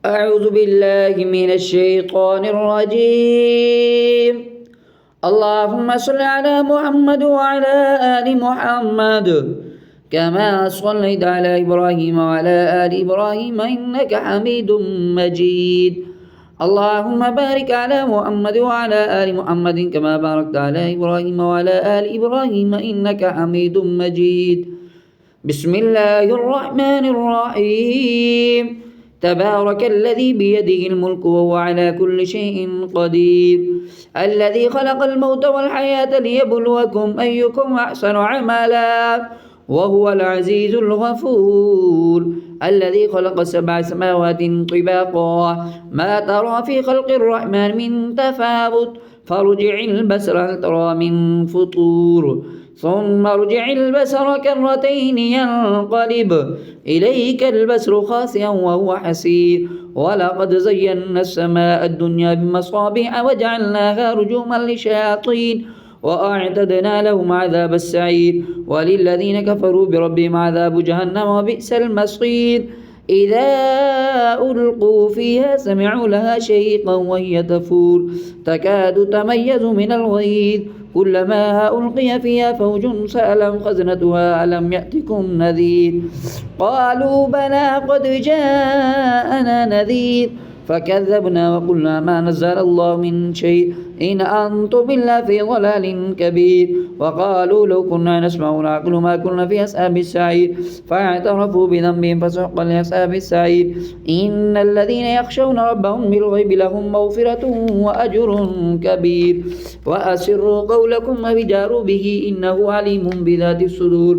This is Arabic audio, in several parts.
أعوذ بالله من الشيطان الرجيم. اللهم صل على محمد وعلى آل محمد كما صليت على إبراهيم وعلى آل إبراهيم إنك حميد مجيد. اللهم بارك على محمد وعلى آل محمد كما باركت على إبراهيم وعلى آل إبراهيم إنك حميد مجيد. بسم الله الرحمن الرحيم. تبارك الذي بيده الملك وهو على كل شيء قدير، الذي خلق الموت والحياة ليبلوكم أيكم أحسن عملا وهو العزيز الغفور، الذي خلق 7 سماوات طباقا ما ترى في خلق الرحمن من تفاوت فارجع البصر هل ترى من فطور ثم ارجع البصر كرتين ينقلب إليك البصر خاسئا وهو حسير، ولقد زينا السماء الدنيا بمصابيح وجعلناها رجوما للشياطين وأعتدنا لهم عذاب السعير، وللذين كفروا بربهم عذاب جهنم وبئس المصير. إذا ألقوا فيها سمعوا لها شهيقا وهي تفور تكاد تميز من الغيظ، كلما ألقي فيها فوج سألهم خزنتها ألم يأتكم نذير، قالوا بلى قد جاءنا نذير فكذبنا وقلنا ما نزل الله من شيء إن أنتم إلا في ضلال كبير، وقالوا لو كنا نسمع ونعقل ما كنا في أصحاب السعير فاعترفوا بذنبهم فسحقا لأصحاب السعير. إن الذين يخشون ربهم بالغيب لهم مغفرة وأجر كبير، وأسروا قولكم وجاروا به إنه عليم بذات الصدور،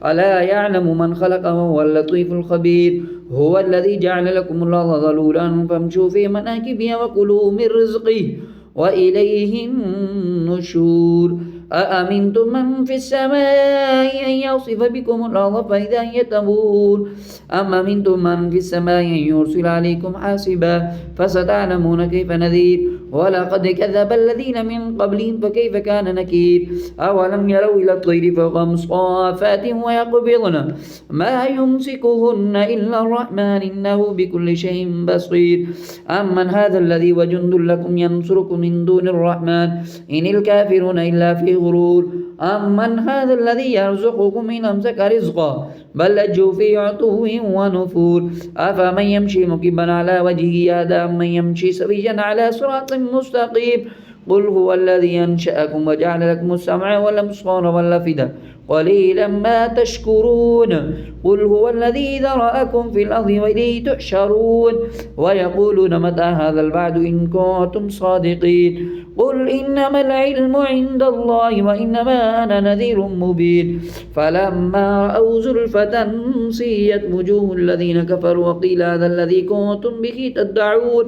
ألا يعلم من خلق وهو اللطيف الخبير. هو الذي جعل لكم الأرض ذلولا فامشوا في مناكبها وكلوا من رزقه وإليه النشور. أأمنتم من في السماء أن يخسف بكم الأرض فإذا هي تمور أم أمنتم من في السماء أن يرسل عليكم حاسبا فستعلمون كيف نذير. ولقد كذب الذين من قبلهم فكيف كان نكير. أولم يروا إلى الطير فوقهم صافات ويقبضن ما يمسكهن إلا الرحمن إنه بكل شيء بصير. أمن هذا الذي وجند لكم ينصركم من دون الرحمن إن الكافرون إلا في غرور. أمن هذا الذي يرزقكم إن أمسك رزقا بل لجوا في عتو ونفور. أفمن يمشي مكبا على وجهه أهدى أمن يمشي سويا على صراط مستقيم. قل هو الذي أنشأكم وجعل لكم السمع والأبصار والأفئدة قليلا ما تشكرون. قل هو الذي ذرأكم في الأرض وإليه تحشرون. ويقولون متى هذا الوعد إن كنتم صادقين. قل إنما العلم عند الله وإنما أنا نذير مبين. فلما رأوا زلفة سيئت وجوه الذين كفروا وقيل هذا الذي كنتم به تدعون.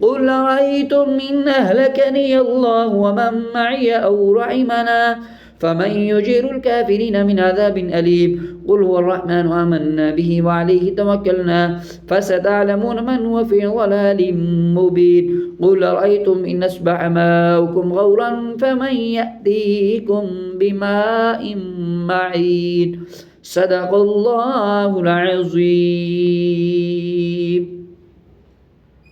قل أرأيتم إن أهلكني الله ومن معي أو رحمنا فمن يجير الكافرين من عذاب أليم. قل هو الرحمن آمنا به وعليه توكلنا فستعلمون من هو في ضلال مبين. قل أرأيتم إن أصبح ماؤكم غورا فمن يأتيكم بماء معين. صدق الله العظيم.